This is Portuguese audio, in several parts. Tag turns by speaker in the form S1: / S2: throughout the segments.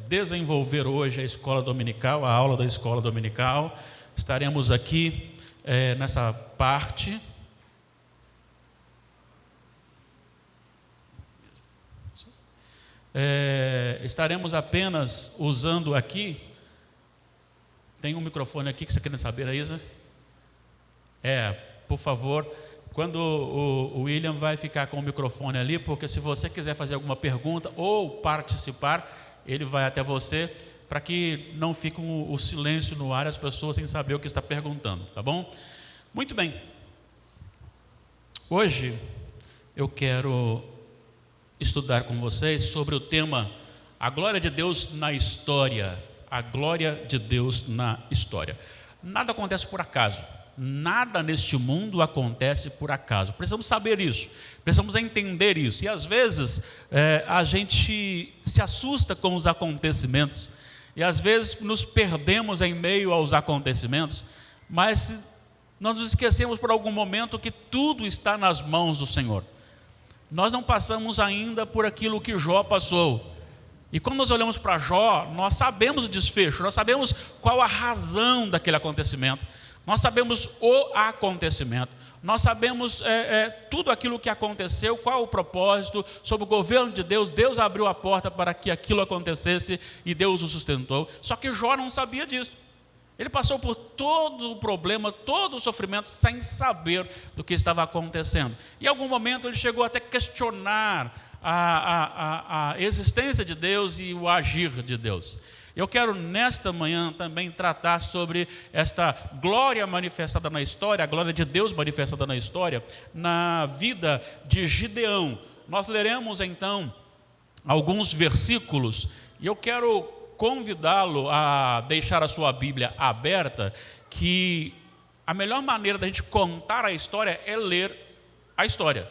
S1: desenvolver hoje a escola dominical, a aula da escola dominical. Estaremos aqui nessa parte. Estaremos apenas usando aqui. Tem um microfone aqui que você quer saber, Isa? Por favor, quando o William vai ficar com o microfone ali, porque se você quiser fazer alguma pergunta ou participar, ele vai até você, para que não fique o silêncio no ar, as pessoas sem saber o que está perguntando, tá bom? Muito bem. Hoje eu quero estudar com vocês sobre o tema a glória de Deus na história. A glória de Deus na história. Nada acontece por acaso. Nada neste mundo acontece por acaso. Precisamos saber isso. Precisamos entender isso. E às vezes a gente se assusta com os acontecimentos. E às vezes nos perdemos em meio aos acontecimentos. Mas nós nos esquecemos por algum momento que tudo está nas mãos do Senhor. Nós não passamos ainda por aquilo que Jó passou. E quando nós olhamos para Jó, nós sabemos o desfecho, nós sabemos qual a razão daquele acontecimento, nós sabemos o acontecimento, nós sabemos tudo aquilo que aconteceu, qual o propósito, sob o governo de Deus. Deus abriu a porta para que aquilo acontecesse e Deus o sustentou. Só que Jó não sabia disso. Ele passou por todo o problema, todo o sofrimento, sem saber do que estava acontecendo. E em algum momento ele chegou até a questionar a existência de Deus e o agir de Deus. Eu quero nesta manhã também tratar sobre esta glória manifestada na história, a glória de Deus manifestada na história, na vida de Gideão. Nós leremos então alguns versículos e eu quero convidá-lo a deixar a sua Bíblia aberta, que a melhor maneira da gente contar a história é ler a história.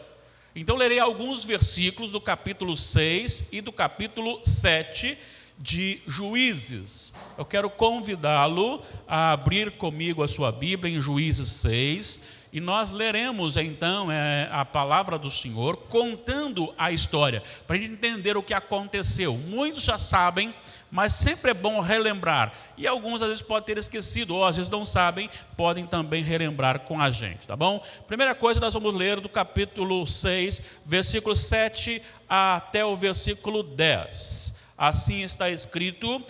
S1: Então lerei alguns versículos do capítulo 6 e do capítulo 7 de Juízes. Eu quero convidá-lo a abrir comigo a sua Bíblia em Juízes 6, e nós leremos então a palavra do Senhor contando a história, para a gente entender o que aconteceu. Muitos já sabem, mas sempre é bom relembrar, e alguns às vezes podem ter esquecido, ou às vezes não sabem, podem também relembrar com a gente, tá bom? Primeira coisa, nós vamos ler do capítulo 6, versículo 7 até o versículo 10. Assim está escrito: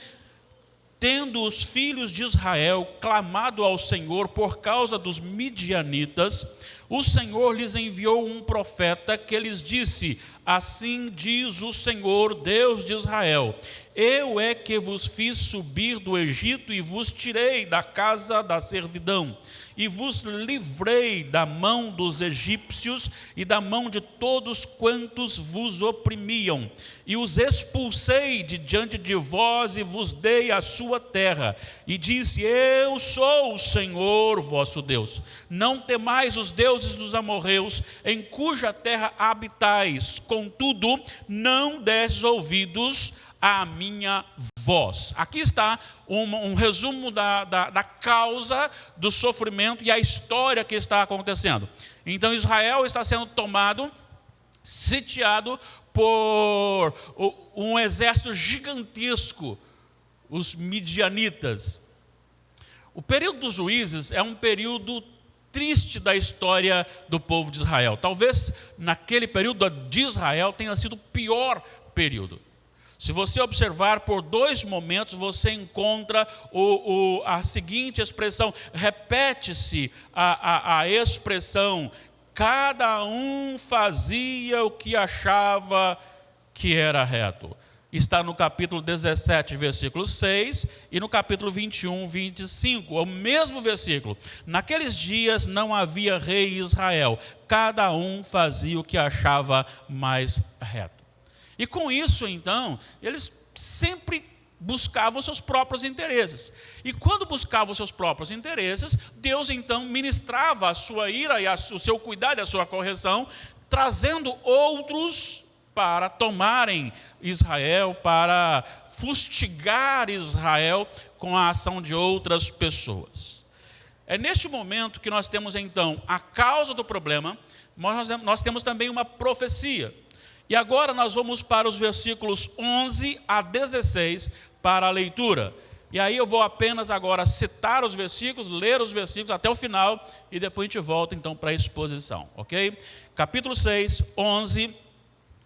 S1: tendo os filhos de Israel clamado ao Senhor por causa dos midianitas, o Senhor lhes enviou um profeta que lhes disse: assim diz o Senhor, Deus de Israel: eu é que vos fiz subir do Egito e vos tirei da casa da servidão, e vos livrei da mão dos egípcios e da mão de todos quantos vos oprimiam, e os expulsei de diante de vós e vos dei a sua terra, e disse: eu sou o Senhor vosso Deus. Não temais os deuses dos amorreus, em cuja terra habitais, contudo não desses ouvidos à minha voz. Aqui está um resumo da causa do sofrimento e a história que está acontecendo. Então Israel está sendo tomado, sitiado por um exército gigantesco, os midianitas. O período dos juízes é um período triste da história do povo de Israel. Talvez naquele período de Israel tenha sido o pior período. Se você observar por dois momentos, você encontra a seguinte expressão, repete-se a expressão: cada um fazia o que achava que era reto. Está no capítulo 17, versículo 6, e no capítulo 21, 25, é o mesmo versículo. Naqueles dias não havia rei em Israel, cada um fazia o que achava mais reto. E com isso, então, eles sempre buscavam seus próprios interesses. E quando buscavam seus próprios interesses, Deus, então, ministrava a sua ira e o seu cuidado e a sua correção, trazendo outros para tomarem Israel, para fustigar Israel com a ação de outras pessoas. É neste momento que nós temos, então, a causa do problema, mas nós temos também uma profecia. E agora nós vamos para os versículos 11 a 16, para a leitura. E aí eu vou apenas agora citar os versículos, ler os versículos até o final, e depois a gente volta então para a exposição, ok? Capítulo 6, 11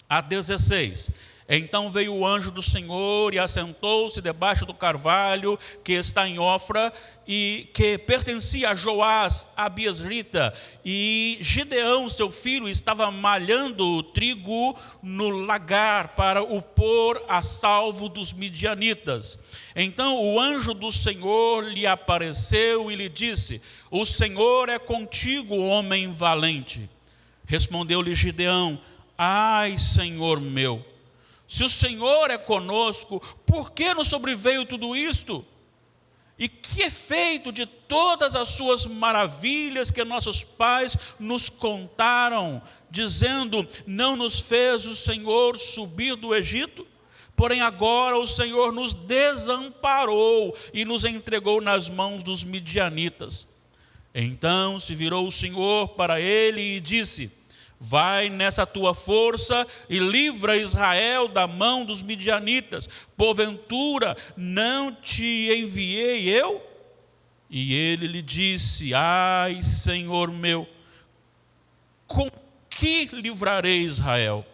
S1: a 16. Então veio o anjo do Senhor e assentou-se debaixo do carvalho que está em Ofra, e que pertencia a Joás, a Biesrita, e Gideão, seu filho, estava malhando o trigo no lagar para o pôr a salvo dos midianitas. Então o anjo do Senhor lhe apareceu e lhe disse: o Senhor é contigo, homem valente. Respondeu-lhe Gideão: ai, Senhor meu, se o Senhor é conosco, por que nos sobreveio tudo isto? E que efeito de todas as suas maravilhas que nossos pais nos contaram, dizendo: não nos fez o Senhor subir do Egito? Porém agora o Senhor nos desamparou e nos entregou nas mãos dos midianitas. Então se virou o Senhor para ele e disse: vai nessa tua força e livra Israel da mão dos midianitas. Porventura não te enviei eu? E ele lhe disse: ai, Senhor meu, com que livrarei Israel?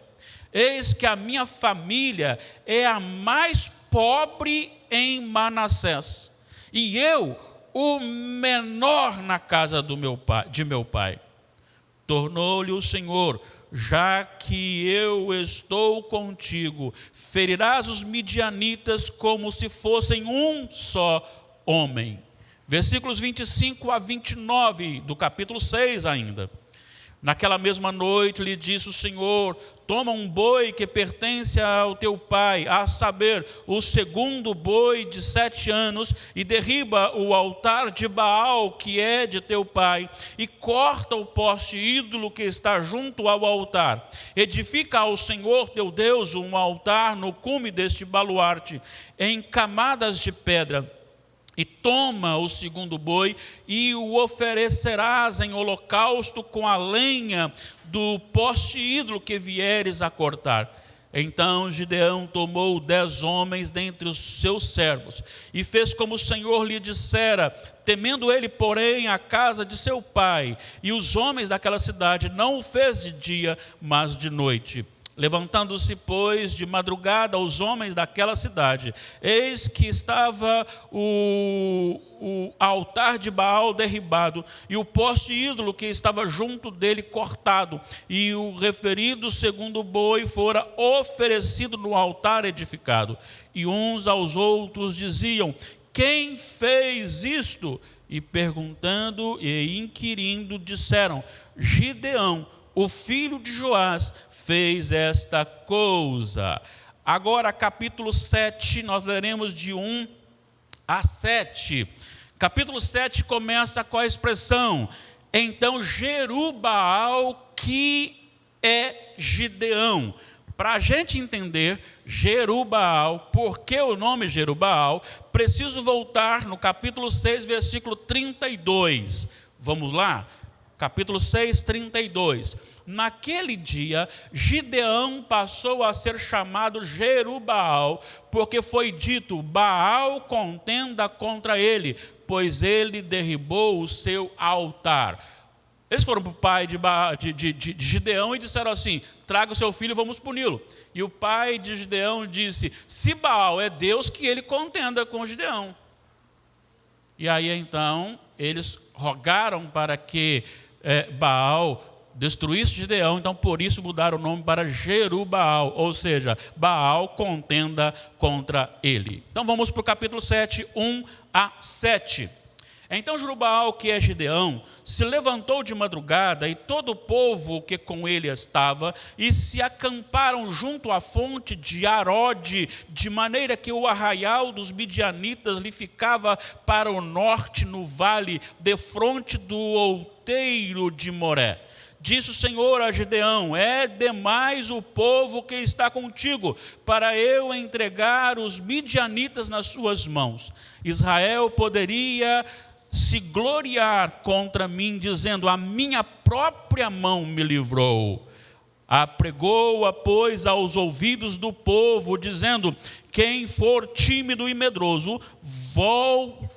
S1: Eis que a minha família é a mais pobre em Manassés, e eu o menor na casa de meu pai. Tornou-lhe o Senhor: já que eu estou contigo, ferirás os midianitas como se fossem um só homem. Versículos 25 a 29 do capítulo 6 ainda. Naquela mesma noite lhe disse o Senhor: toma um boi que pertence ao teu pai, a saber, o segundo boi de 7 anos, e derriba o altar de Baal, que é de teu pai, e corta o poste ídolo que está junto ao altar. Edifica ao Senhor teu Deus um altar no cume deste baluarte, em camadas de pedra. E toma o segundo boi e o oferecerás em holocausto com a lenha do poste ídolo que vieres a cortar. Então Gideão tomou 10 homens dentre os seus servos e fez como o Senhor lhe dissera, temendo ele, porém, a casa de seu pai. E os homens daquela cidade não o fez de dia, mas de noite. Levantando-se, pois, de madrugada os homens daquela cidade, eis que estava o altar de Baal derribado, e o poste ídolo que estava junto dele cortado, e o referido segundo boi fora oferecido no altar edificado. E uns aos outros diziam: quem fez isto? E perguntando e inquirindo, disseram: Gideão, o filho de Joás, fez esta coisa. Agora, capítulo 7, nós leremos de 1 a 7. Capítulo 7 começa com a expressão: então Jerubbaal, que é Gideão. Para a gente entender Jerubbaal, por que o nome Jerubbaal, preciso voltar no capítulo 6, versículo 32. Vamos lá? Capítulo 6, 32. Naquele dia, Gideão passou a ser chamado Jerubbaal, porque foi dito: Baal contenda contra ele, pois ele derribou o seu altar. Eles foram para o pai de Gideão e disseram assim: traga o seu filho, vamos puni-lo. E o pai de Gideão disse: se Baal é Deus, que ele contenda com Gideão. E aí então eles rogaram para que Baal destruísse Gideão, então por isso mudaram o nome para Jerubbaal, ou seja, Baal contenda contra ele. Então vamos para o capítulo 7, 1 a 7. Então Jerubbaal, que é Gideão, se levantou de madrugada, e todo o povo que com ele estava, e se acamparam junto à fonte de Arode, de maneira que o arraial dos midianitas lhe ficava para o norte, no vale, defronte do outeiro de Moré. Disse o Senhor a Gideão: é demais o povo que está contigo, para eu entregar os midianitas nas suas mãos. Israel poderia se gloriar contra mim, dizendo: a minha própria mão me livrou. Apregou-a, pois, aos ouvidos do povo, dizendo: quem for tímido e medroso, volte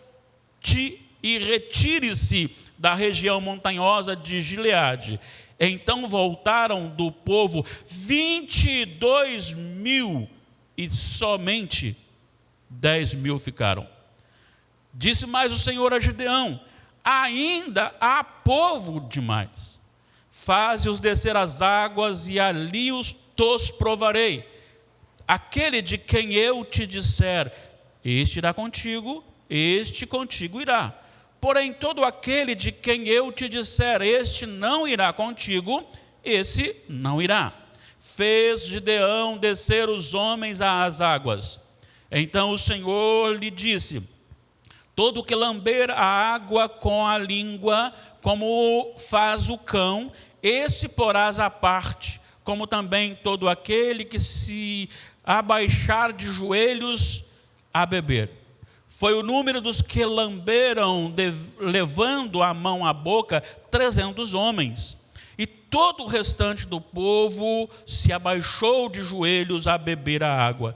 S1: e retire-se da região montanhosa de Gileade. Então voltaram do povo 22.000 e somente 10.000 ficaram. Disse mais o Senhor a Gideão: ainda há povo demais. Faze-os descer as águas e ali os provarei. Aquele de quem eu te disser, este irá contigo, este contigo irá. Porém, todo aquele de quem eu te disser, este não irá contigo, esse não irá. Fez Gideão descer os homens às águas. Então o Senhor lhe disse: todo que lamber a água com a língua, como faz o cão, esse porás à parte, como também todo aquele que se abaixar de joelhos a beber. Foi o número dos que lamberam, levando a mão à boca, 300 homens. E todo o restante do povo se abaixou de joelhos a beber a água.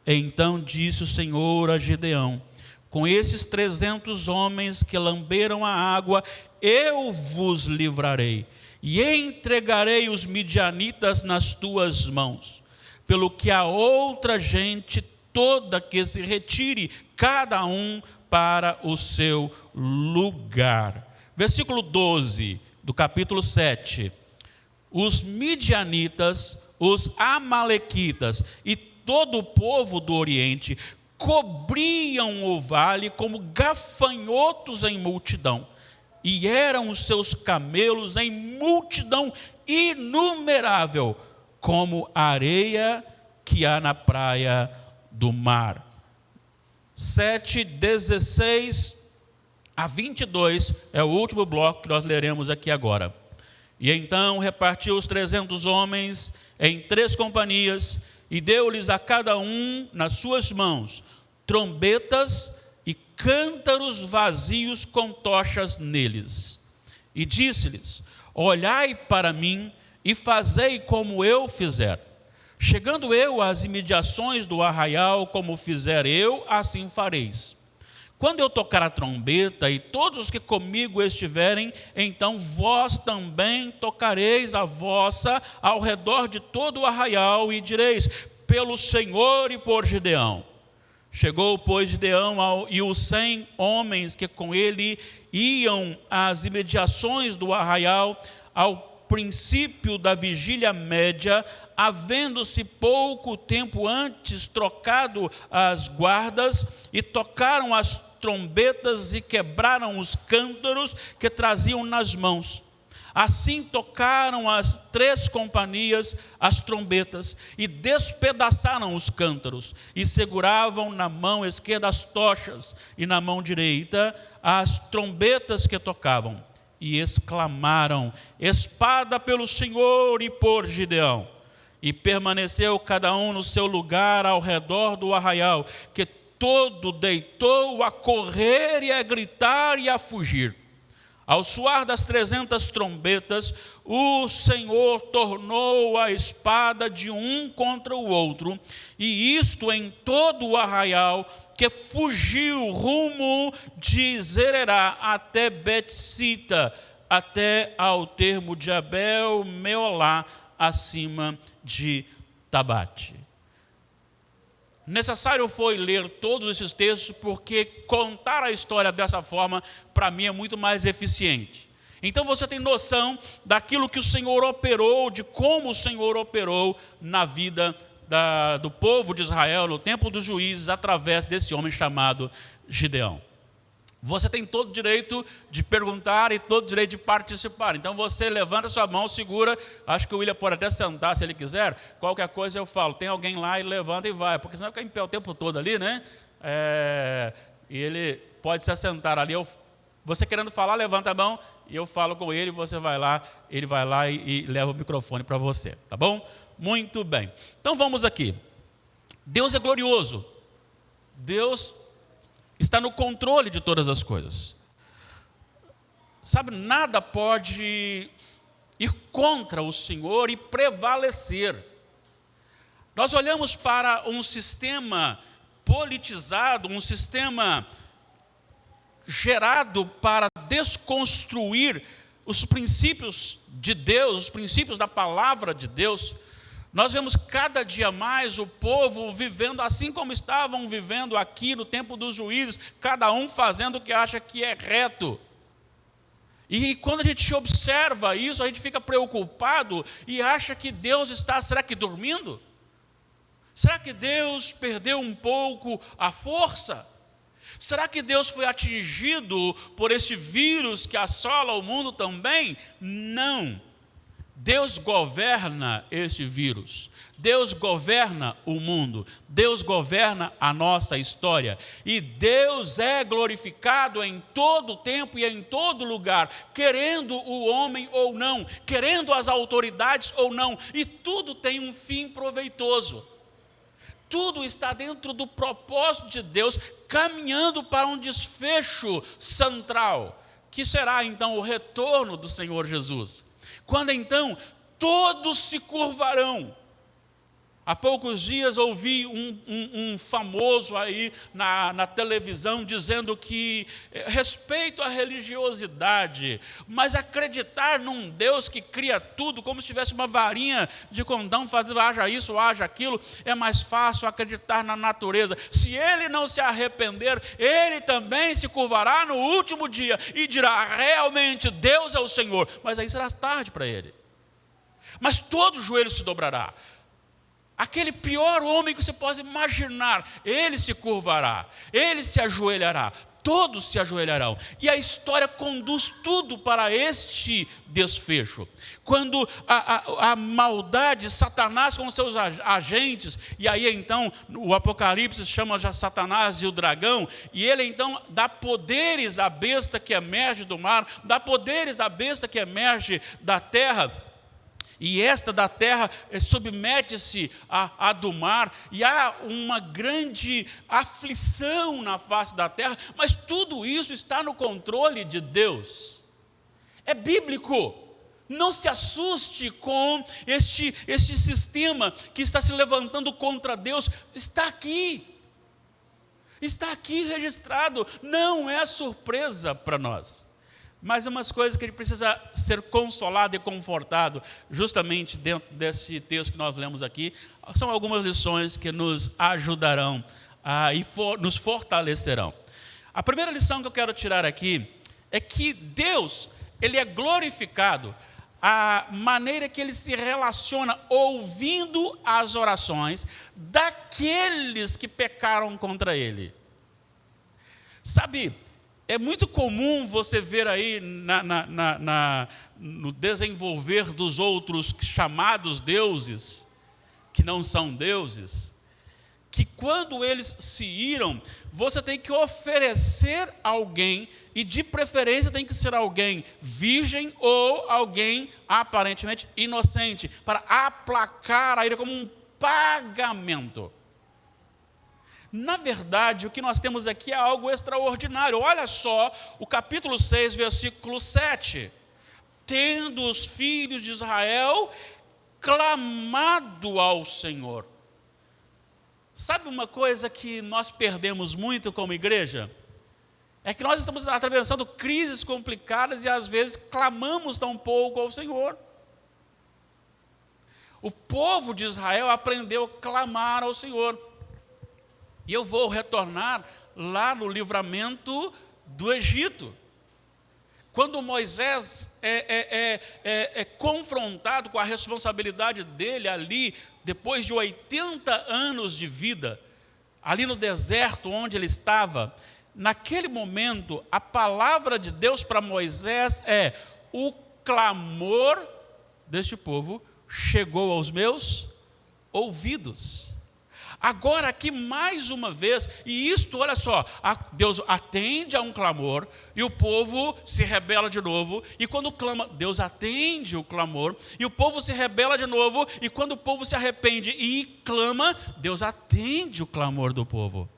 S1: Então disse o Senhor a Gideão: com esses 300 homens que lamberam a água, eu vos livrarei, e entregarei os midianitas nas tuas mãos. Pelo que a outra gente toda que se retire, cada um para o seu lugar. Versículo 12 do capítulo 7. Os midianitas, os amalequitas e todo o povo do Oriente cobriam o vale como gafanhotos em multidão, e eram os seus camelos em multidão inumerável, como a areia que há na praia do mar. 7:16 a 22 é o último bloco que nós leremos aqui agora. E então repartiu os 300 homens em 3 companhias, e deu-lhes a cada um nas suas mãos trombetas e cântaros vazios com tochas neles. E disse-lhes: olhai para mim e fazei como eu fizer. Chegando eu às imediações do arraial, como fizer eu, assim fareis. Quando eu tocar a trombeta e todos os que comigo estiverem, então vós também tocareis a vossa ao redor de todo o arraial e direis: pelo Senhor e por Gideão. Chegou, pois, Gideão e os 100 homens que com ele iam às imediações do arraial ao princípio da vigília média, havendo-se pouco tempo antes trocado as guardas, e tocaram as trombetas e quebraram os cântaros que traziam nas mãos. Assim tocaram as 3 companhias as trombetas e despedaçaram os cântaros, e seguravam na mão esquerda as tochas e na mão direita as trombetas que tocavam. E exclamaram: espada pelo Senhor e por Gideão. E permaneceu cada um no seu lugar ao redor do arraial, que todo deitou a correr e a gritar e a fugir. Ao soar das 300 trombetas, o Senhor tornou a espada de um contra o outro, e isto em todo o arraial, que fugiu rumo de Zererá até Bet-sita, até ao termo de Abel-meolá, acima de Tabate. Necessário foi ler todos esses textos, porque contar a história dessa forma, para mim, é muito mais eficiente. Então você tem noção daquilo que o Senhor operou, de como o Senhor operou na vida do povo de Israel, no tempo dos juízes, através desse homem chamado Gideão. Você tem todo o direito de perguntar e todo o direito de participar. Então você levanta sua mão, segura. Acho que o William pode até sentar se ele quiser. Qualquer coisa eu falo. Tem alguém lá e levanta e vai. Porque senão fica em pé o tempo todo ali, né? E ele pode se assentar ali. Você querendo falar, levanta a mão e eu falo com ele. Você vai lá, ele vai lá e leva o microfone para você. Tá bom? Muito bem. Então vamos aqui. Deus é glorioso. Deus está no controle de todas as coisas. Sabe, nada pode ir contra o Senhor e prevalecer. Nós olhamos para um sistema politizado, um sistema gerado para desconstruir os princípios de Deus, os princípios da palavra de Deus. Nós vemos cada dia mais o povo vivendo assim como estavam vivendo aqui no tempo dos juízes, cada um fazendo o que acha que é reto. E quando a gente observa isso, a gente fica preocupado e acha que Deus está, será que dormindo? Será que Deus perdeu um pouco a força? Será que Deus foi atingido por esse vírus que assola o mundo também? Não. Deus governa esse vírus. Deus governa o mundo. Deus governa a nossa história. E Deus é glorificado em todo tempo e em todo lugar, querendo o homem ou não, querendo as autoridades ou não. E tudo tem um fim proveitoso. Tudo está dentro do propósito de Deus, caminhando para um desfecho central, que será então o retorno do Senhor Jesus. Quando então todos se curvarão. Há poucos dias ouvi um famoso aí na televisão dizendo que respeito à religiosidade, mas acreditar num Deus que cria tudo, como se tivesse uma varinha de condão, fazendo haja isso, haja aquilo, é mais fácil acreditar na natureza. Se ele não se arrepender, ele também se curvará no último dia e dirá, realmente Deus é o Senhor, mas aí será tarde para ele. Mas todo joelho se dobrará. Aquele pior homem que você pode imaginar, ele se curvará, ele se ajoelhará, todos se ajoelharão. E a história conduz tudo para este desfecho. Quando a maldade, Satanás com seus agentes, e aí então o Apocalipse chama já Satanás e o dragão, e ele então dá poderes à besta que emerge do mar, dá poderes à besta que emerge da terra, e esta da terra submete-se à do mar, e há uma grande aflição na face da terra, mas tudo isso está no controle de Deus. É bíblico. Não se assuste com este sistema que está se levantando contra Deus. Está aqui registrado, não é surpresa para nós. Mas umas coisas que ele precisa ser consolado e confortado, justamente dentro desse texto que nós lemos aqui, são algumas lições que nos ajudarão e nos fortalecerão. A primeira lição que eu quero tirar aqui é que Deus, ele é glorificado a maneira que ele se relaciona ouvindo as orações daqueles que pecaram contra ele. Sabe, é muito comum você ver aí no desenvolver dos outros chamados deuses, que não são deuses, que quando eles se iram, você tem que oferecer alguém, e de preferência tem que ser alguém virgem ou alguém aparentemente inocente, para aplacar a ira como um pagamento. Na verdade, o que nós temos aqui é algo extraordinário. Olha só o capítulo 6, versículo 7. Tendo os filhos de Israel clamado ao Senhor. Sabe uma coisa que nós perdemos muito como igreja? É que nós estamos atravessando crises complicadas e às vezes clamamos tão pouco ao Senhor. O povo de Israel aprendeu a clamar ao Senhor. E eu vou retornar lá no livramento do Egito. Quando Moisés é confrontado com a responsabilidade dele ali, depois de 80 anos de vida, ali no deserto onde ele estava, naquele momento, a palavra de Deus para Moisés é: o clamor deste povo chegou aos meus ouvidos. Agora aqui mais uma vez, e isto, olha só, Deus atende a um clamor, e o povo se rebela de novo, e quando clama, Deus atende o clamor, e o povo se rebela de novo, e quando o povo se arrepende e clama, Deus atende o clamor do povo.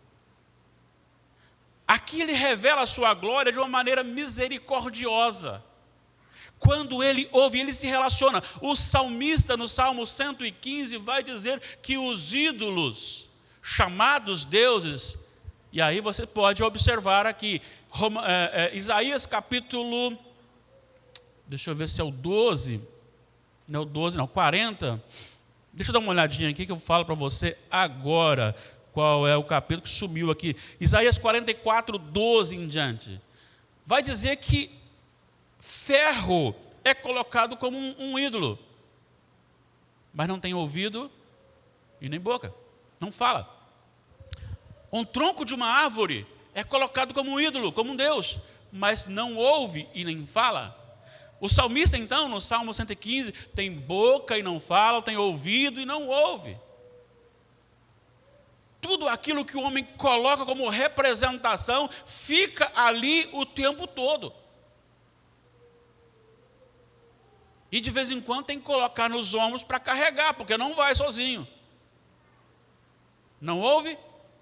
S1: Aqui ele revela a sua glória de uma maneira misericordiosa. Quando ele ouve, ele se relaciona. O salmista, no Salmo 115, vai dizer que os ídolos, chamados deuses, e aí você pode observar aqui, Isaías capítulo, deixa eu ver se é o 12, não é o 12 não, 40, deixa eu dar uma olhadinha aqui que eu falo para você agora, qual é o capítulo que sumiu aqui, Isaías 44, 12 em diante, vai dizer que ferro é colocado como um ídolo, mas não tem ouvido e nem boca, não fala. Um tronco de uma árvore é colocado como um ídolo, como um Deus, mas não ouve e nem fala. O salmista, então, no Salmo 115, tem boca e não fala, tem ouvido e não ouve. Tudo aquilo que o homem coloca como representação fica ali o tempo todo. E de vez em quando tem que colocar nos ombros para carregar, porque não vai sozinho. Não ouve,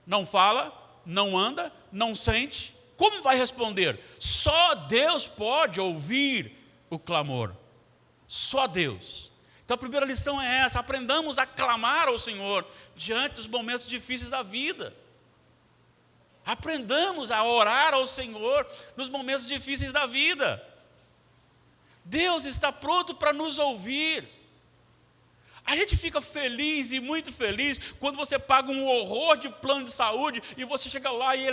S1: não fala, não anda, não sente. Como vai responder? Só Deus pode ouvir o clamor. Só Deus. Então a primeira lição é essa: aprendamos a clamar ao Senhor diante dos momentos difíceis da vida. Aprendamos a orar ao Senhor nos momentos difíceis da vida. Deus está pronto para nos ouvir. A gente fica feliz e muito feliz quando você paga um horror de plano de saúde e você chega lá e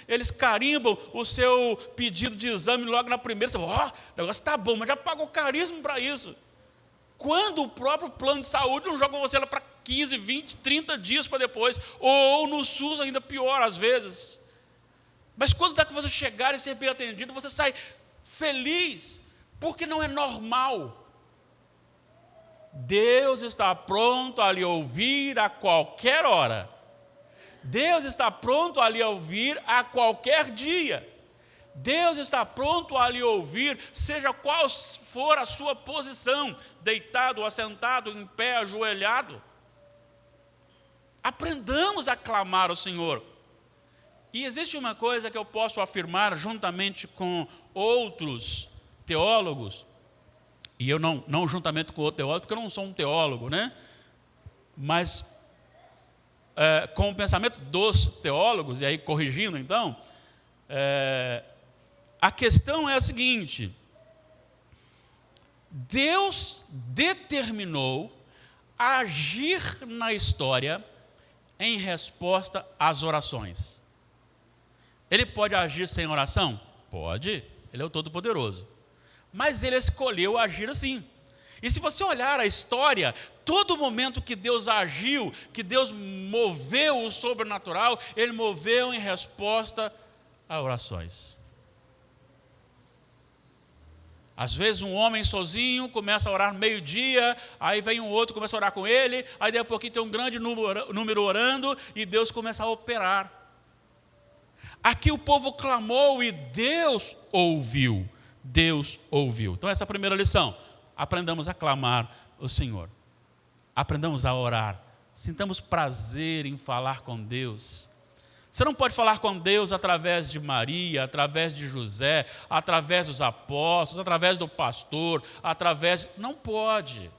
S1: eles carimbam o seu pedido de exame logo na primeira. Você fala, o negócio está bom, mas já pagou caríssimo para isso. Quando o próprio plano de saúde não joga você lá para 15, 20, 30 dias para depois, ou no SUS ainda pior às vezes. Mas quando dá que você chegar e ser bem atendido, você sai feliz, porque não é normal. Deus está pronto a lhe ouvir a qualquer hora. Deus está pronto a lhe ouvir a qualquer dia. Deus está pronto a lhe ouvir, seja qual for a sua posição, deitado, assentado, em pé, ajoelhado. Aprendamos a clamar ao Senhor. E existe uma coisa que eu posso afirmar juntamente com outros teólogos, e eu não juntamente com outro teólogo, porque eu não sou um teólogo, né? Mas com o pensamento dos teólogos, e aí corrigindo então, a questão é a seguinte: Deus determinou agir na história em resposta às orações. Ele pode agir sem oração? Pode, ele é o Todo-Poderoso. Mas ele escolheu agir assim. E se você olhar a história, todo momento que Deus agiu, que Deus moveu o sobrenatural, ele moveu em resposta a orações. Às vezes um homem sozinho começa a orar no meio-dia, aí vem um outro, começa a orar com ele, aí daqui a pouquinho tem um grande número orando e Deus começa a operar. Aqui o povo clamou e Deus ouviu. Deus ouviu. Então essa é a primeira lição. Aprendamos a clamar o Senhor. Aprendamos a orar. Sintamos prazer em falar com Deus. Você não pode falar com Deus através de Maria, através de José, através dos apóstolos, através do pastor, Não pode.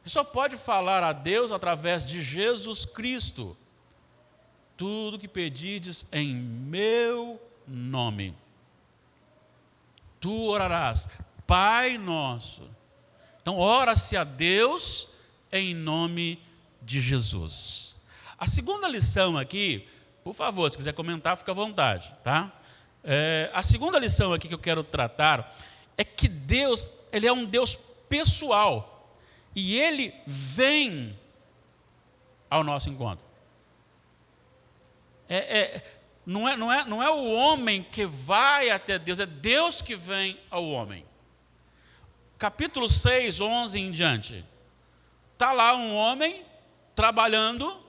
S1: Você só pode falar a Deus através de Jesus Cristo. Tudo que pedides em meu nome, tu orarás, Pai nosso. Então, ora-se a Deus em nome de Jesus. A segunda lição aqui, por favor, se quiser comentar, fica à vontade, tá? A segunda lição aqui que eu quero tratar é que Deus, Ele é um Deus pessoal e Ele vem ao nosso encontro. Não é o homem que vai até Deus, é Deus que vem ao homem. Capítulo 6, 11 em diante. Está lá um homem trabalhando,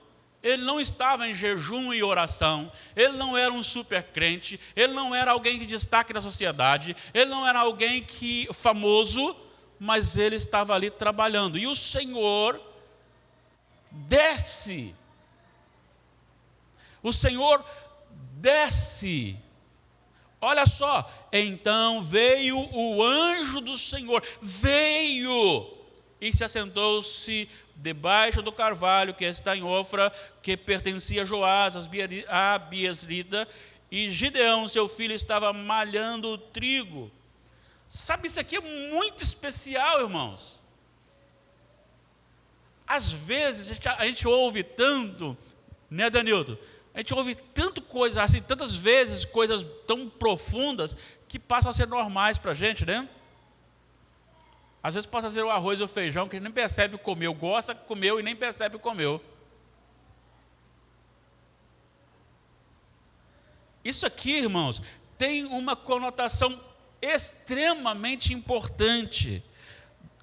S1: ele não estava em jejum e oração, ele não era um super crente, ele não era alguém de destaque na sociedade, ele não era alguém famoso, mas ele estava ali trabalhando. E o Senhor desce. O Senhor desce Olha só, então veio o anjo do Senhor, veio e se assentou-se debaixo do carvalho que está em Ofra, que pertencia a Joás, a Abiesrita, e Gideão, seu filho, estava malhando o trigo. Sabe, isso aqui é muito especial, irmãos. Às vezes a gente ouve tanto, né, Danilton? A gente ouve tanto coisa, assim, tantas vezes coisas tão profundas que passam a ser normais para a gente, né? Às vezes passa a ser o arroz e o feijão que a gente nem percebe que comeu, gosta que comeu e nem percebe que comeu. Isso aqui, irmãos, tem uma conotação extremamente importante.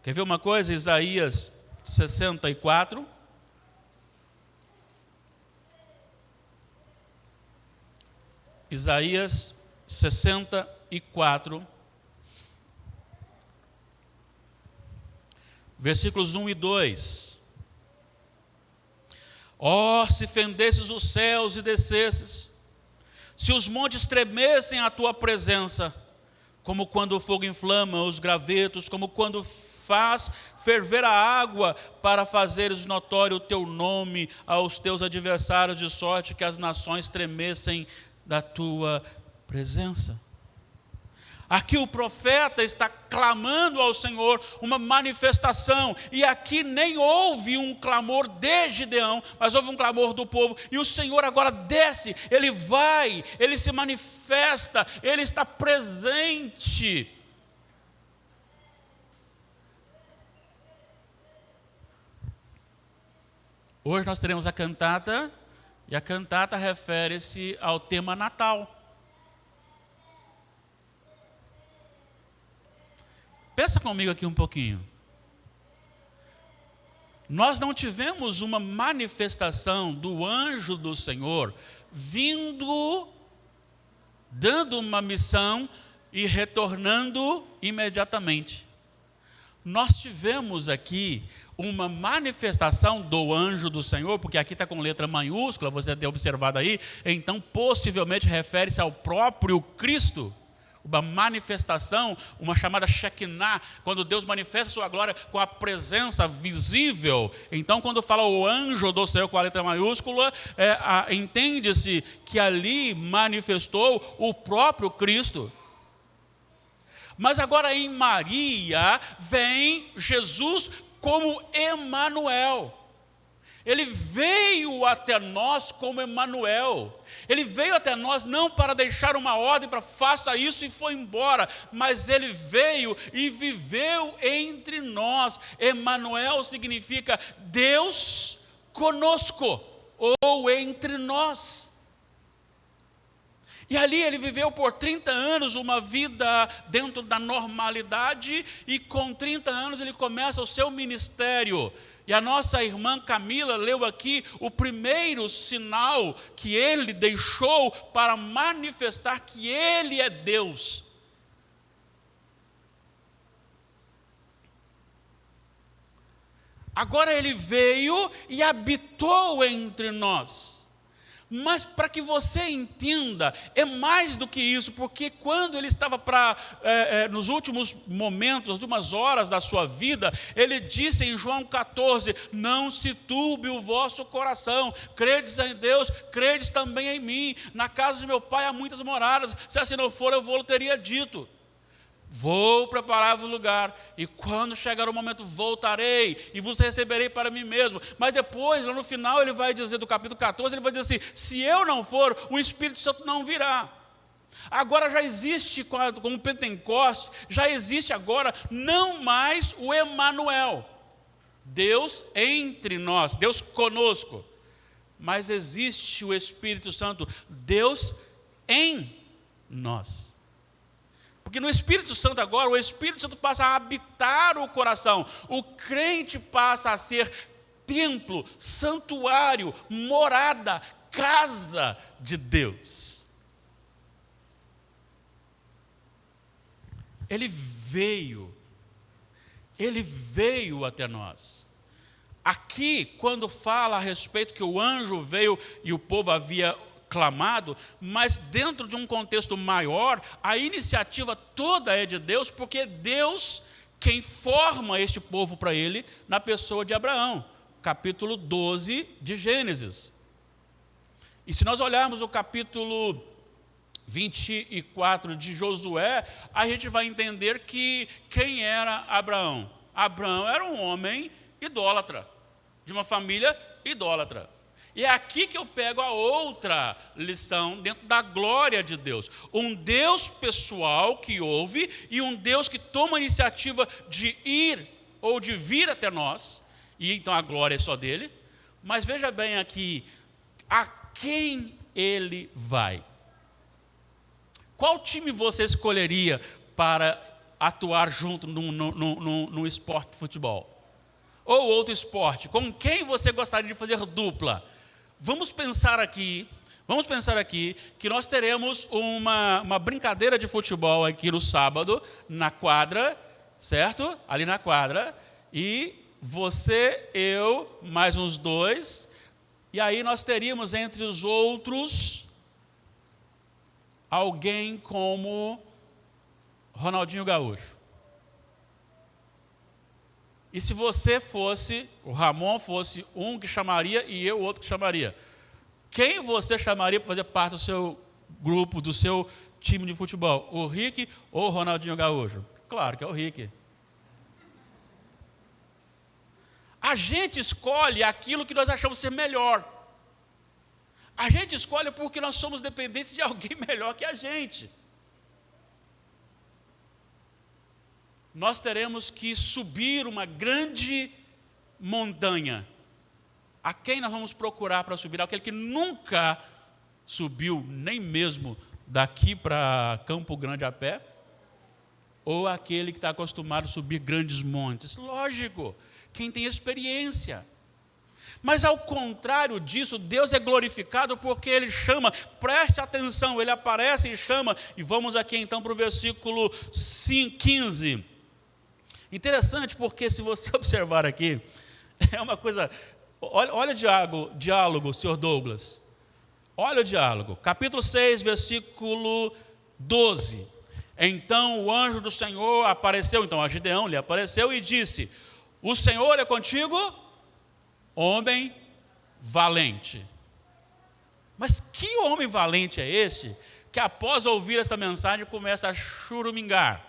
S1: Quer ver uma coisa? Isaías 64. Isaías 64, versículos 1 e 2. Ó, se fendesses os céus e descesses, se os montes tremessem à tua presença, como quando o fogo inflama os gravetos, como quando faz ferver a água para fazeres notório o teu nome aos teus adversários, de sorte que as nações tremessem da tua presença. Aqui o profeta está clamando ao Senhor uma manifestação, e aqui nem houve um clamor de Gideão, mas houve um clamor do povo, e o Senhor agora desce, ele vai, ele se manifesta, ele está presente. Hoje nós teremos a cantata, e a cantata refere-se ao tema Natal. Pensa comigo aqui um pouquinho. Nós não tivemos uma manifestação do anjo do Senhor vindo, dando uma missão e retornando imediatamente. Nós tivemos aqui uma manifestação do anjo do Senhor, porque aqui está com letra maiúscula, você deve ter observado aí, então possivelmente refere-se ao próprio Cristo. Uma manifestação, uma chamada Shekinah, quando Deus manifesta sua glória com a presença visível. Então, quando fala o anjo do Senhor com a letra maiúscula, entende-se que ali manifestou o próprio Cristo. Mas agora em Maria vem Jesus como Emanuel. Ele veio até nós como Emanuel. Ele veio até nós não para deixar uma ordem para faça isso e foi embora, mas ele veio e viveu entre nós. Emanuel significa Deus conosco, ou entre nós. E ali ele viveu por 30 anos uma vida dentro da normalidade, e com 30 anos ele começa o seu ministério. E a nossa irmã Camila leu aqui o primeiro sinal que ele deixou para manifestar que ele é Deus. Agora ele veio e habitou entre nós. Mas para que você entenda, é mais do que isso, porque quando ele estava nos últimos momentos, nas últimas horas da sua vida, ele disse em João 14, não se turbe o vosso coração, credes em Deus, credes também em mim, na casa de meu pai há muitas moradas, se assim não for eu vou teria dito. Vou preparar-vos lugar, e quando chegar o momento voltarei, e vos receberei para mim mesmo. Mas depois, lá no final, ele vai dizer, do capítulo 14, ele vai dizer assim, se eu não for, o Espírito Santo não virá. Agora já existe, com o Pentecostes, já existe agora, não mais o Emanuel, Deus entre nós, Deus conosco, mas existe o Espírito Santo, Deus em nós. Porque no Espírito Santo agora, o Espírito Santo passa a habitar o coração. O crente passa a ser templo, santuário, morada, casa de Deus. Ele veio até nós. Aqui, quando fala a respeito que o anjo veio e o povo havia clamado, mas dentro de um contexto maior, a iniciativa toda é de Deus, porque é Deus quem forma este povo para ele na pessoa de Abraão. Capítulo 12 de Gênesis. E se nós olharmos o capítulo 24 de Josué, a gente vai entender que quem era Abraão? Abraão era um homem idólatra, de uma família idólatra. E é aqui que eu pego a outra lição dentro da glória de Deus. Um Deus pessoal que ouve e um Deus que toma a iniciativa de ir ou de vir até nós. E então a glória é só dele. Mas veja bem aqui, a quem ele vai? Qual time você escolheria para atuar junto no esporte de futebol? Ou outro esporte? Com quem você gostaria de fazer dupla? Vamos pensar aqui que nós teremos uma brincadeira de futebol aqui no sábado, na quadra, certo? Ali na quadra. E você, eu, mais uns dois. E aí nós teríamos entre os outros alguém como Ronaldinho Gaúcho. E se você fosse, o Ramon fosse um que chamaria e eu outro que chamaria, quem você chamaria para fazer parte do seu grupo, do seu time de futebol? O Rick ou o Ronaldinho Gaúcho? Claro que é o Rick. A gente escolhe aquilo que nós achamos ser melhor. A gente escolhe porque nós somos dependentes de alguém melhor que a gente. Nós teremos que subir uma grande montanha. A quem nós vamos procurar para subir? Aquele que nunca subiu, nem mesmo daqui para Campo Grande a pé? Ou aquele que está acostumado a subir grandes montes? Lógico, quem tem experiência. Mas ao contrário disso, Deus é glorificado porque Ele chama, preste atenção, Ele aparece e chama. E vamos aqui então para o versículo 15. Interessante porque se você observar aqui, é uma coisa, olha o diálogo, senhor Douglas. Olha o diálogo, capítulo 6, versículo 12. Então o anjo do Senhor apareceu, então a Gideão lhe apareceu e disse: o Senhor é contigo, homem valente. Mas que homem valente é este que após ouvir essa mensagem começa a churumingar?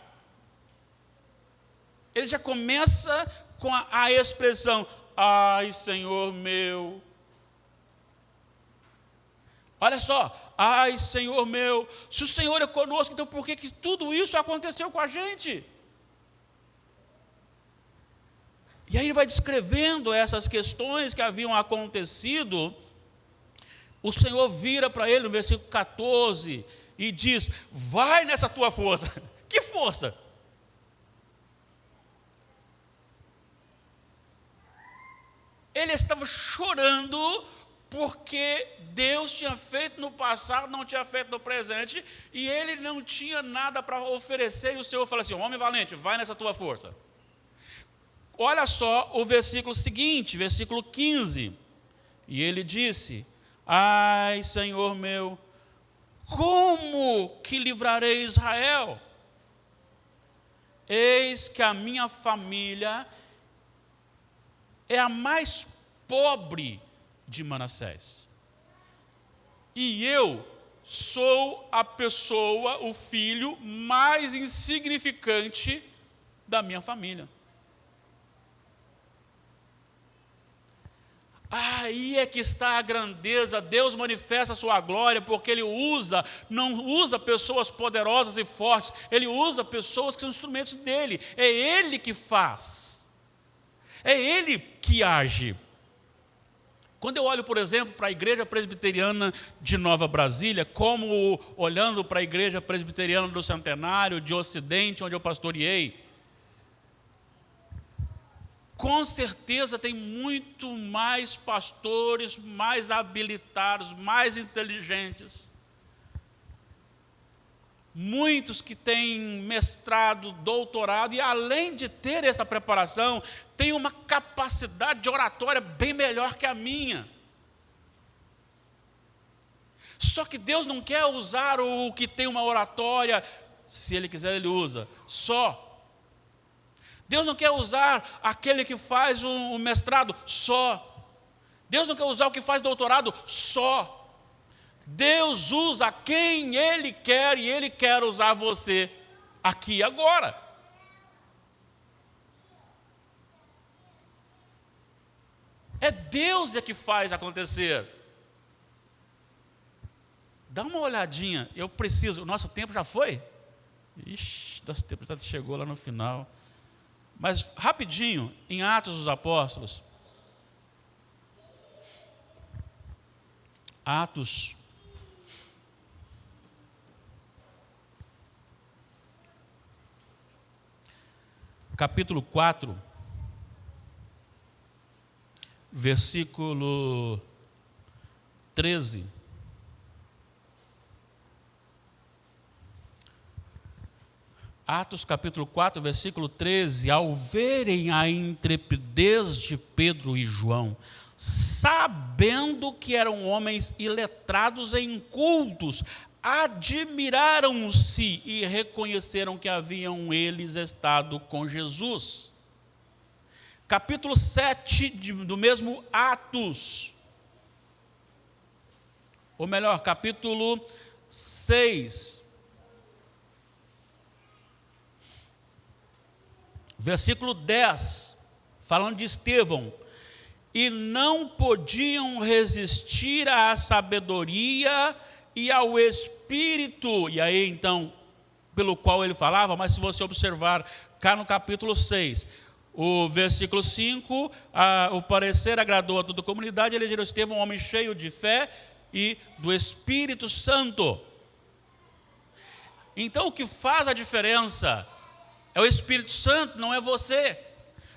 S1: Ele já começa com a expressão: ai, Senhor meu. Olha só, ai, Senhor meu, se o Senhor é conosco, então por que tudo isso aconteceu com a gente? E aí ele vai descrevendo essas questões que haviam acontecido. O Senhor vira para ele no versículo 14 e diz: vai nessa tua força. Que força? Ele estava chorando porque Deus tinha feito no passado, não tinha feito no presente, e ele não tinha nada para oferecer, e o Senhor fala assim: homem valente, vai nessa tua força. Olha só o versículo seguinte, versículo 15. E ele disse: ai, Senhor meu, como que livrarei Israel? Eis que a minha família é a mais pobre de Manassés. E eu sou a pessoa, o filho mais insignificante da minha família. Aí é que está a grandeza. Deus manifesta a sua glória porque Ele não usa pessoas poderosas e fortes, Ele usa pessoas que são instrumentos dEle. É Ele que faz, é Ele que age. Quando eu olho, por exemplo, para a Igreja Presbiteriana de Nova Brasília, como olhando para a Igreja Presbiteriana do Centenário, de Ocidente, onde eu pastoreei, com certeza tem muito mais pastores, mais habilitados, mais inteligentes. Muitos que têm mestrado, doutorado, e além de ter essa preparação, têm uma capacidade de oratória bem melhor que a minha. Só que Deus não quer usar o que tem uma oratória, se Ele quiser Ele usa, só. Deus não quer usar aquele que faz um mestrado, só. Deus não quer usar o que faz doutorado, só. Deus usa quem Ele quer e Ele quer usar você aqui e agora. É Deus que faz acontecer. Dá uma olhadinha, eu preciso, o nosso tempo já foi? Ixi, nosso tempo já chegou lá no final. Mas rapidinho, em Atos dos Apóstolos. Atos. Capítulo 4. Versículo 13. Atos capítulo 4, versículo 13. Ao verem a intrepidez de Pedro e João, sabendo que eram homens iletrados e incultos, admiraram-se e reconheceram que haviam eles estado com Jesus. Capítulo 7 do mesmo Atos, ou melhor, capítulo 6, versículo 10, falando de Estevão. E não podiam resistir à sabedoria e ao Espírito, e aí então, pelo qual ele falava, mas se você observar cá no capítulo 6, o versículo 5, o parecer agradou a toda a comunidade, elegeram Estevão um homem cheio de fé e do Espírito Santo. Então o que faz a diferença é o Espírito Santo, não é você.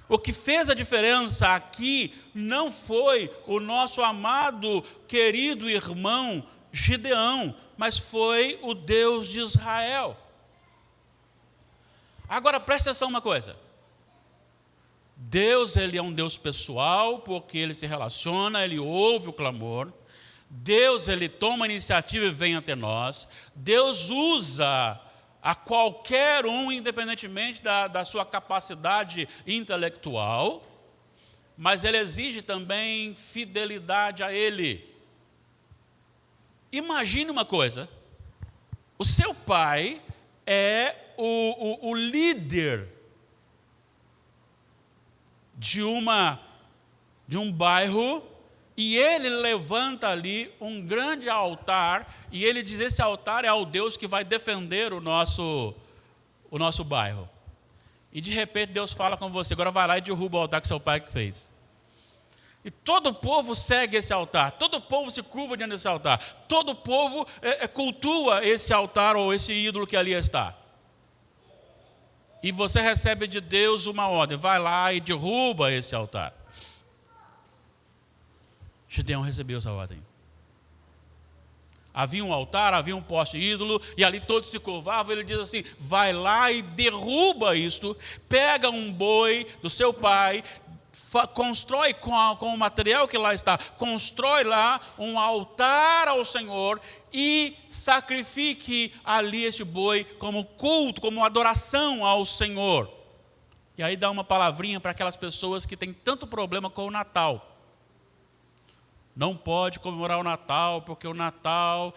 S1: O que fez a diferença aqui não foi o nosso amado, querido irmão Gideão, mas foi o Deus de Israel. Agora presta atenção uma coisa. Deus, Ele é um Deus pessoal, porque Ele se relaciona, Ele ouve o clamor. Deus, Ele toma a iniciativa e vem até nós. Deus usa a qualquer um, independentemente da sua capacidade intelectual, mas Ele exige também fidelidade a Ele. Imagine uma coisa, o seu pai é o líder de um bairro, e ele levanta ali um grande altar, e ele diz, esse altar é ao Deus que vai defender o nosso bairro. E de repente Deus fala com você, agora vai lá e derruba o altar que seu pai fez. E todo o povo segue esse altar, todo o povo se curva diante desse altar, todo o povo cultua esse altar ou esse ídolo que ali está. E você recebe de Deus uma ordem, vai lá e derruba esse altar. Gideão recebeu essa ordem. Havia um altar, havia um poste ídolo, e ali todos se curvavam. Ele diz assim, vai lá e derruba isto, pega um boi do seu pai, constrói com o material que lá está, constrói lá um altar ao Senhor e sacrifique ali esse boi como culto, como adoração ao Senhor. E aí dá uma palavrinha para aquelas pessoas que têm tanto problema com o Natal. Não pode comemorar o Natal, porque o Natal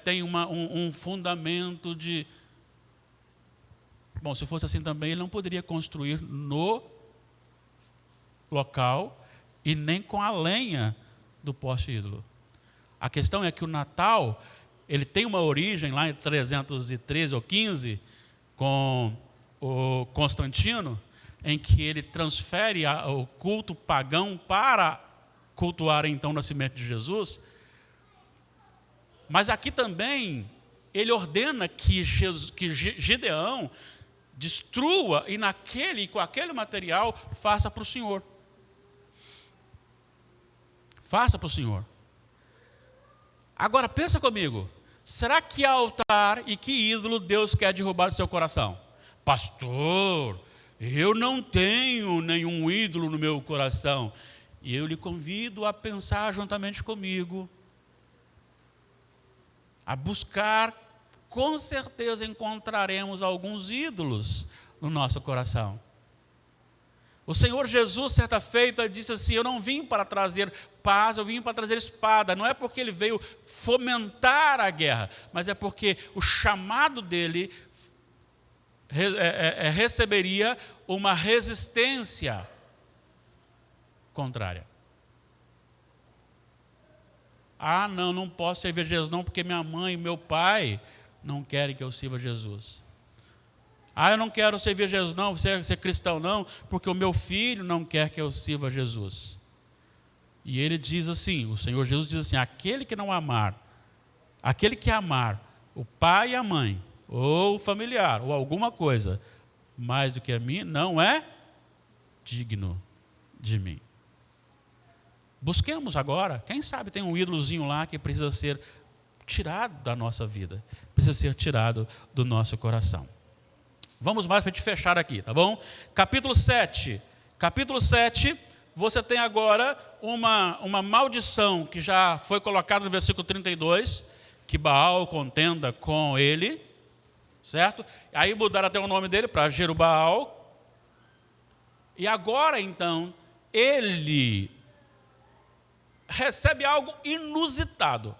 S1: tem um fundamento de... Bom, se fosse assim também, ele não poderia construir no local e nem com a lenha do poste ídolo. A questão é que o Natal, ele tem uma origem lá em 313 ou 15, com o Constantino, em que ele transfere o culto pagão para cultuar então o nascimento de Jesus. Mas aqui também ele ordena que Gideão destrua e com aquele material faça para o Senhor. Faça para o Senhor. Agora pensa comigo, será que altar e que ídolo Deus quer derrubar do seu coração? Pastor, eu não tenho nenhum ídolo no meu coração. E eu lhe convido a pensar juntamente comigo. a buscar, com certeza encontraremos alguns ídolos no nosso coração. O Senhor Jesus, certa feita, disse assim: eu não vim para trazer paz, eu vim para trazer espada. Não é porque ele veio fomentar a guerra, mas é porque o chamado dele receberia uma resistência contrária. Ah, não posso servir Jesus não, porque minha mãe e meu pai não querem que eu sirva Jesus. Ah, eu não quero servir Jesus não, ser cristão não, porque o meu filho não quer que eu sirva Jesus. E ele diz assim, o Senhor Jesus diz assim: aquele que amar o pai e a mãe, ou o familiar, ou alguma coisa, mais do que a mim, não é digno de mim. Busquemos agora, quem sabe tem um ídolozinho lá que precisa ser tirado da nossa vida, precisa ser tirado do nosso coração. Vamos mais para a gente fechar aqui, tá bom? Capítulo 7. Capítulo 7, você tem agora uma maldição que já foi colocada no versículo 32, que Baal contenda com ele, certo? Aí mudaram até o nome dele para Jerubaal. E agora, então, ele recebe algo inusitado.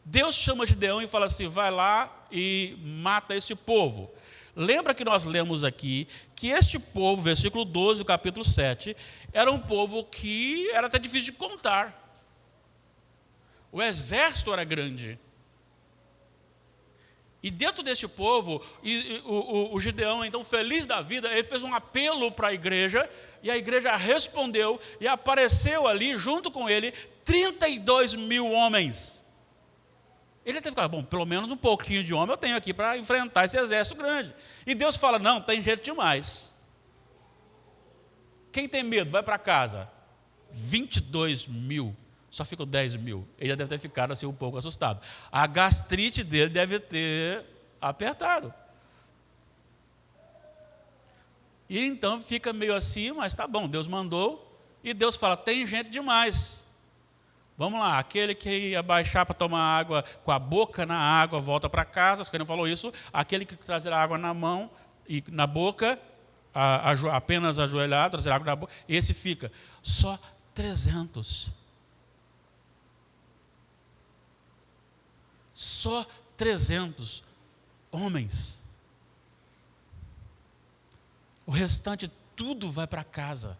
S1: Deus chama Gideão e fala assim: vai lá e mata esse povo. Lembra que nós lemos aqui que este povo, versículo 12 do capítulo 7, era um povo que era até difícil de contar. O exército era grande. E dentro deste povo, o Gideão, então feliz da vida, ele fez um apelo para a igreja, e a igreja respondeu, e apareceu ali, junto com ele, 32 mil homens. Ele teve que falar: bom, pelo menos um pouquinho de homem eu tenho aqui para enfrentar esse exército grande. E Deus fala: não, tem gente demais. Quem tem medo, vai para casa. 22 mil, só ficam 10 mil. Ele já deve ter ficado assim um pouco assustado. A gastrite dele deve ter apertado. E então fica meio assim, mas tá bom, Deus mandou. E Deus fala: tem gente demais. Vamos lá, aquele que ia baixar para tomar água com a boca na água, volta para casa. Você não falou isso? Aquele que trazer água na mão e na boca, apenas ajoelhado, trazer água na boca, esse fica. Só 300. Só 300 homens. O restante tudo vai para casa.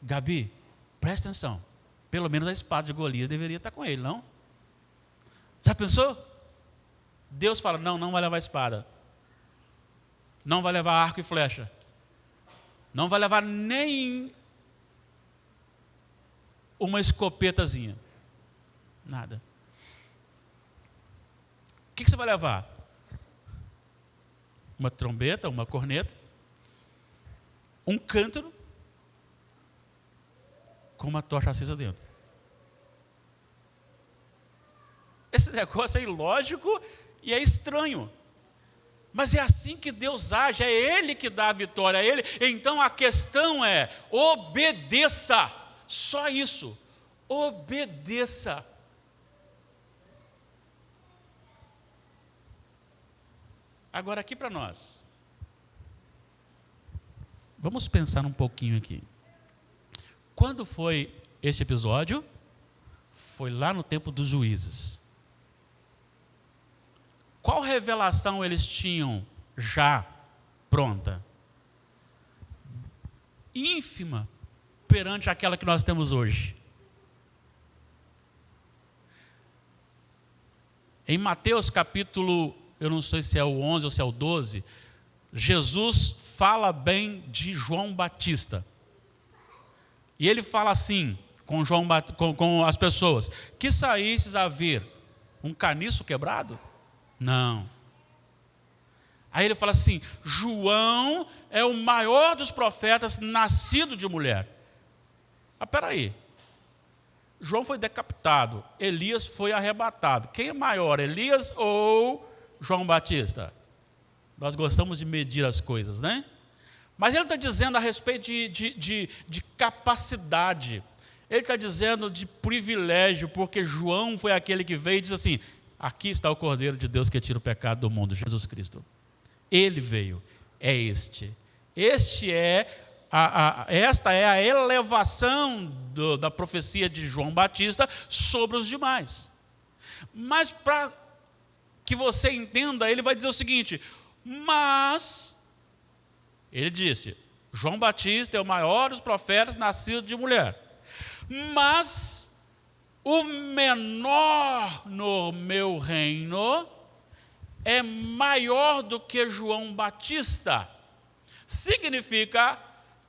S1: Gabi, presta atenção. Pelo menos a espada de Golias deveria estar com ele, não? Já pensou? Deus fala: não vai levar espada. Não vai levar arco e flecha. Não vai levar nem uma escopetazinha. Nada. O que você vai levar? Uma trombeta, uma corneta, um cântaro, com uma tocha acesa dentro. Esse negócio é ilógico e é estranho. Mas é assim que Deus age, é Ele que dá a vitória a Ele. Então a questão é: obedeça. Só isso. Obedeça. Agora aqui para nós. Vamos pensar um pouquinho aqui. Quando foi este episódio? Foi lá no tempo dos juízes. Qual revelação eles tinham já pronta? Ínfima perante aquela que nós temos hoje. Em Mateus capítulo, eu não sei se é o 11 ou se é o 12, Jesus fala bem de João Batista. E ele fala assim com as pessoas: que saísses a ver um caniço quebrado? Não. Aí ele fala assim: João é o maior dos profetas nascido de mulher. Ah, peraí. João foi decapitado, Elias foi arrebatado. Quem é maior, Elias ou João Batista? Nós gostamos de medir as coisas, né? Mas ele está dizendo a respeito de capacidade. Ele está dizendo de privilégio, porque João foi aquele que veio e disse assim: aqui está o Cordeiro de Deus que tira o pecado do mundo, Jesus Cristo. Ele veio, é este. Esta é a elevação da profecia de João Batista sobre os demais. Mas para que você entenda, ele vai dizer o seguinte: mas, ele disse, João Batista é o maior dos profetas nascido de mulher. Mas o menor no meu reino é maior do que João Batista. Significa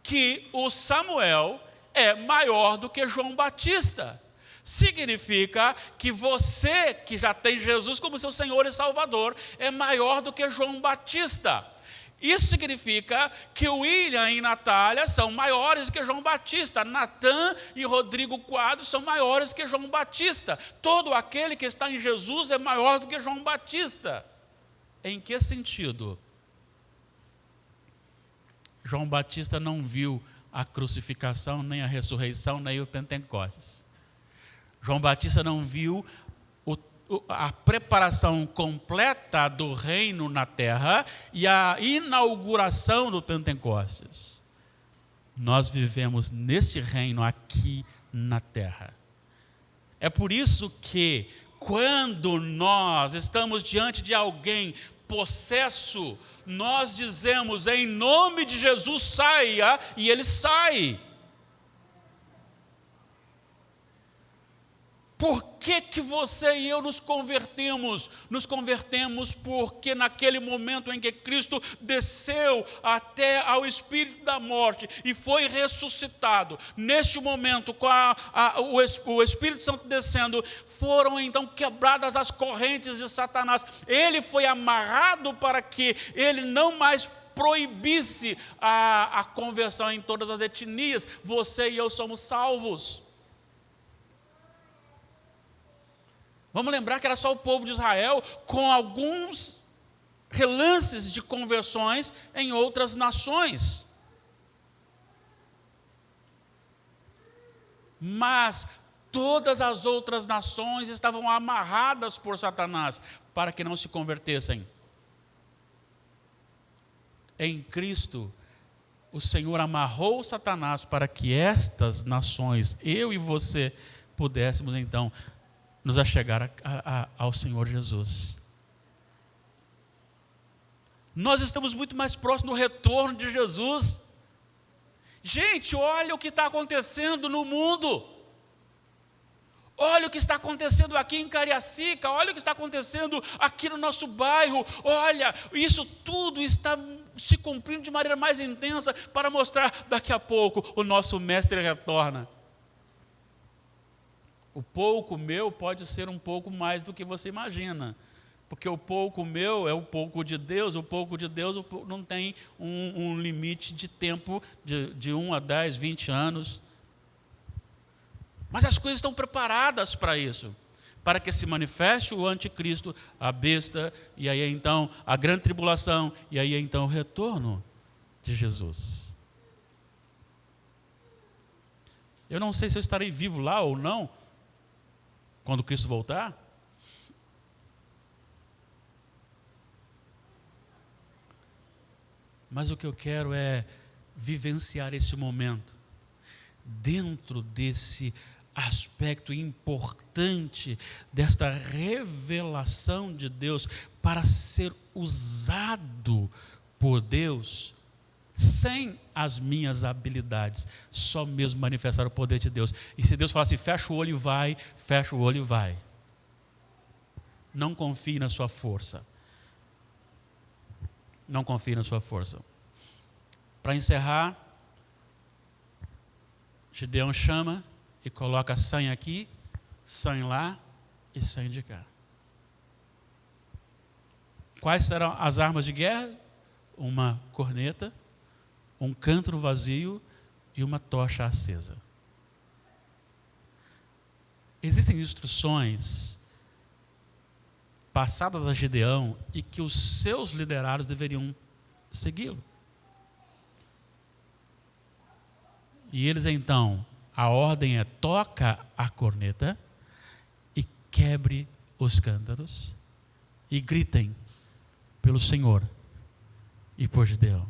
S1: que o Samuel é maior do que João Batista. Significa que você, que já tem Jesus como seu Senhor e Salvador, é maior do que João Batista. Isso significa que o William e Natália são maiores que João Batista. Natan e Rodrigo Quadros são maiores que João Batista. Todo aquele que está em Jesus é maior do que João Batista. Em que sentido? João Batista não viu a crucificação, nem a ressurreição, nem o Pentecostes. João Batista não viu a preparação completa do reino na terra e a inauguração do Pentecostes. Nós vivemos neste reino aqui na terra. É por isso que, quando nós estamos diante de alguém possesso, nós dizemos: em nome de Jesus saia, e ele sai. Por que você e eu nos convertemos? Nos convertemos porque naquele momento em que Cristo desceu até ao espírito da morte e foi ressuscitado, neste momento, com o Espírito Santo descendo, foram então quebradas as correntes de Satanás. Ele foi amarrado para que ele não mais proibisse a conversão em todas as etnias. Você e eu somos salvos. Vamos lembrar que era só o povo de Israel, com alguns relances de conversões em outras nações. Mas todas as outras nações estavam amarradas por Satanás para que não se convertessem. Em Cristo, o Senhor amarrou Satanás para que estas nações, eu e você, pudéssemos então nos achegar ao Senhor Jesus. Nós estamos muito mais próximos do retorno de Jesus. Gente, olha o que está acontecendo no mundo. Olha o que está acontecendo aqui em Cariacica. Olha o que está acontecendo aqui no nosso bairro. Olha, isso tudo está se cumprindo de maneira mais intensa para mostrar: daqui a pouco o nosso mestre retorna. O pouco meu pode ser um pouco mais do que você imagina, porque o pouco meu é o pouco de Deus. O pouco de Deus não tem um limite de tempo de 1 a 10, 20 anos. Mas as coisas estão preparadas para isso, para que se manifeste o anticristo, a besta, e aí então a grande tribulação, e aí então o retorno de Jesus. Eu não sei se eu estarei vivo lá ou não, quando Cristo voltar. Mas o que eu quero é vivenciar esse momento, dentro desse aspecto importante, desta revelação de Deus, para ser usado por Deus, sem as minhas habilidades, só mesmo manifestar o poder de Deus. E se Deus falar assim: fecha o olho e vai, fecha o olho e vai. Não confie na sua força. Não confie na sua força. Para encerrar, Gideão chama e coloca sangue aqui, sangue lá e sangue de cá. Quais serão as armas de guerra? Uma corneta, um cântaro vazio e uma tocha acesa. Existem instruções passadas a Gideão e que os seus liderados deveriam segui-lo. E eles então A ordem é: toca a corneta e quebre os cântaros e gritem pelo Senhor e por Gideão.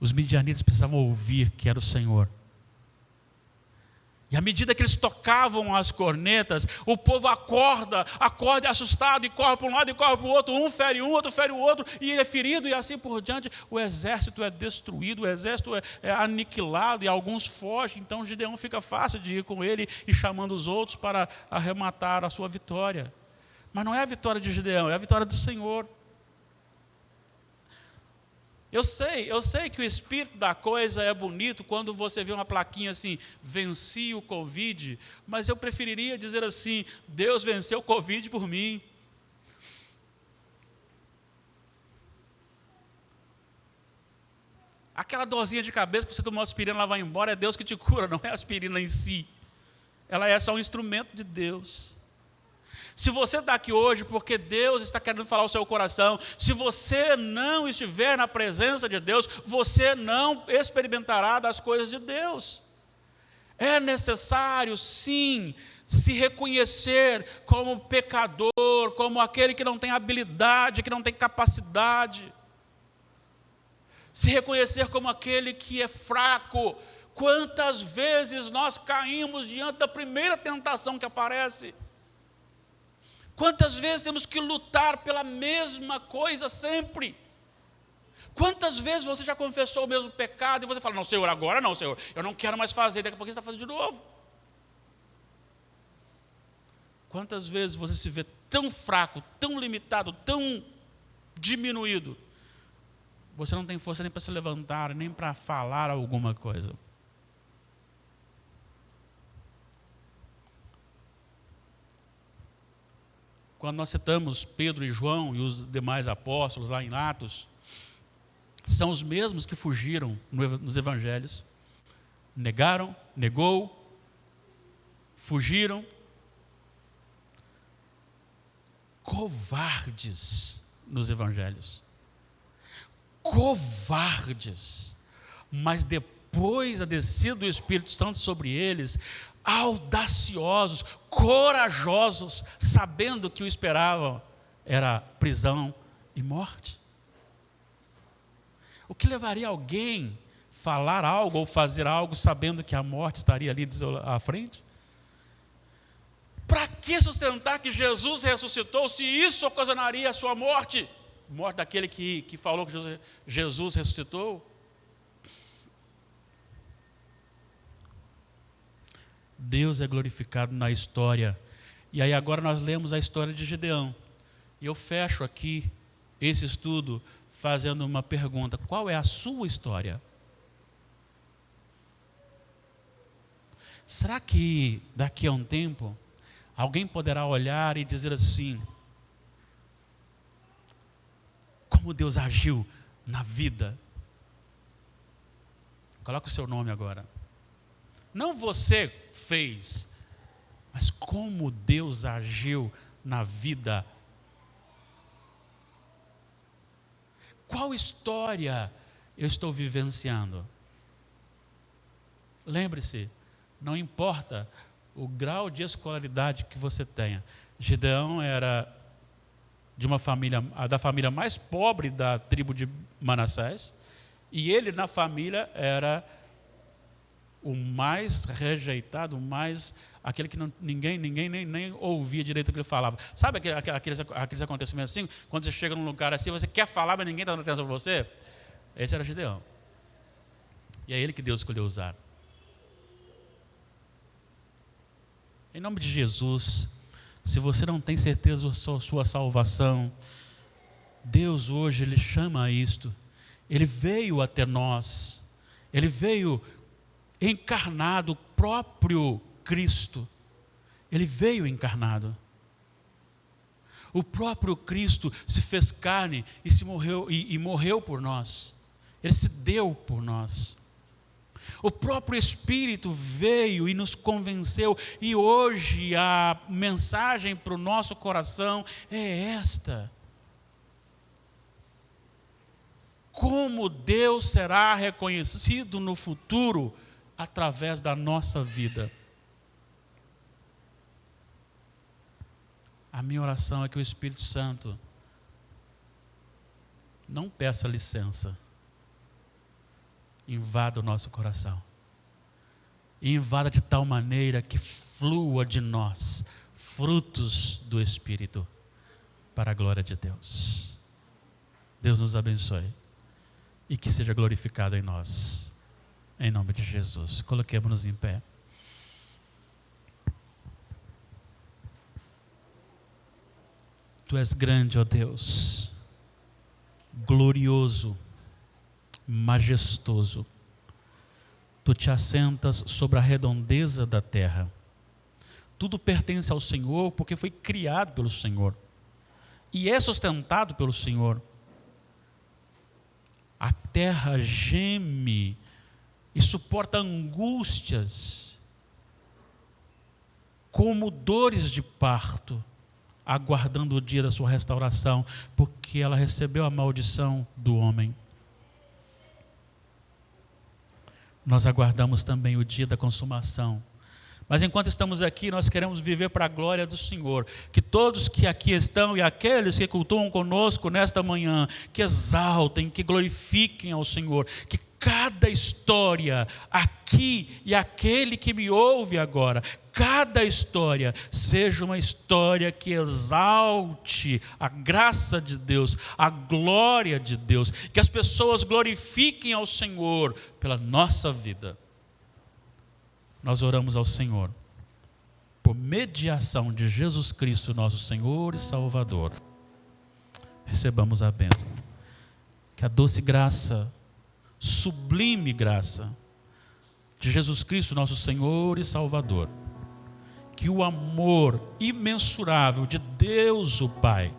S1: Os midianitas precisavam ouvir que era o Senhor. E à medida que eles tocavam as cornetas, o povo acorda assustado, e corre para um lado e corre para o outro, um fere um, outro fere o outro, e ele é ferido, e assim por diante. O exército é destruído, o exército é aniquilado, e alguns fogem. Então Gideão fica fácil de ir com ele e chamando os outros para arrematar a sua vitória. Mas não é a vitória de Gideão, é a vitória do Senhor. Eu sei que o espírito da coisa é bonito quando você vê uma plaquinha assim: venci o Covid, mas eu preferiria dizer assim: Deus venceu o Covid por mim. Aquela dorzinha de cabeça que você tomou aspirina, ela vai embora, é Deus que te cura, não é a aspirina em si. Ela é só um instrumento de Deus. Se você está aqui hoje porque Deus está querendo falar ao seu coração, se você não estiver na presença de Deus, você não experimentará das coisas de Deus. É necessário, sim, se reconhecer como pecador, como aquele que não tem habilidade, que não tem capacidade. Se reconhecer como aquele que é fraco. Quantas vezes nós caímos diante da primeira tentação que aparece? Quantas vezes temos que lutar pela mesma coisa sempre? Quantas vezes você já confessou o mesmo pecado e você fala: não, Senhor, agora não, Senhor, eu não quero mais fazer, daqui a pouco você está fazendo de novo. Quantas vezes você se vê tão fraco, tão limitado, tão diminuído, você não tem força nem para se levantar, nem para falar alguma coisa. Quando nós citamos Pedro e João e os demais apóstolos lá em Atos, são os mesmos que fugiram nos evangelhos. Negou, fugiram. Covardes nos evangelhos. Covardes. Mas depois da descida do Espírito Santo sobre eles, audaciosos, corajosos, sabendo que o esperavam era prisão e morte. O que levaria alguém a falar algo ou fazer algo sabendo que a morte estaria ali à frente? Para que sustentar que Jesus ressuscitou se isso ocasionaria a sua morte? Morte daquele que falou que Jesus ressuscitou? Deus é glorificado na história. E aí agora nós lemos a história de Gideão. E eu fecho aqui esse estudo fazendo uma pergunta: qual é a sua história? Será que daqui a um tempo alguém poderá olhar e dizer assim: como Deus agiu na vida? Coloca o seu nome agora. Não você fez, mas como Deus agiu na vida. Qual história eu estou vivenciando? Lembre-se, não importa o grau de escolaridade que você tenha. Gideão era da família mais pobre da tribo de Manassés, e ele na família era o mais rejeitado, aquele que ninguém nem ouvia direito o que ele falava. Sabe aqueles acontecimentos assim? Quando você chega num lugar assim, você quer falar, mas ninguém está dando atenção para você? Esse era Gideão. E é ele que Deus escolheu usar. Em nome de Jesus, se você não tem certeza da sua salvação, Deus hoje Ele chama a isto. Ele veio até nós. Ele veio encarnado, o próprio Cristo. Ele veio encarnado. O próprio Cristo se fez carne e morreu por nós. Ele se deu por nós. O próprio Espírito veio e nos convenceu. E hoje a mensagem para o nosso coração é esta: como Deus será reconhecido no futuro através da nossa vida. A minha oração é que o Espírito Santo não peça licença, invada o nosso coração, e invada de tal maneira que flua de nós frutos do Espírito, para a glória de Deus. Deus nos abençoe e que seja glorificado em nós, em nome de Jesus. Coloquemos-nos em pé. Tu és grande, ó Deus, glorioso, majestoso. Tu te assentas sobre a redondeza da terra. Tudo pertence ao Senhor, porque foi criado pelo Senhor e é sustentado pelo Senhor. A terra geme e suporta angústias, como dores de parto, aguardando o dia da sua restauração, porque ela recebeu a maldição do homem. Nós aguardamos também o dia da consumação. Mas enquanto estamos aqui, nós queremos viver para a glória do Senhor. Que todos que aqui estão e aqueles que cultuam conosco nesta manhã, que exaltem, que glorifiquem ao Senhor. Que cada história aqui e aquele que me ouve agora, cada história seja uma história que exalte a graça de Deus, a glória de Deus. Que as pessoas glorifiquem ao Senhor pela nossa vida. Nós oramos ao Senhor, por mediação de Jesus Cristo, nosso Senhor e Salvador. Recebamos a bênção. Que a doce graça, sublime graça de Jesus Cristo, nosso Senhor e Salvador, que o amor imensurável de Deus o Pai,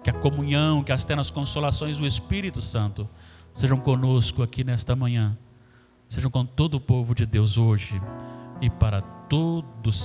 S1: que a comunhão, que as ternas consolações do Espírito Santo sejam conosco aqui nesta manhã, sejam com todo o povo de Deus hoje e para todos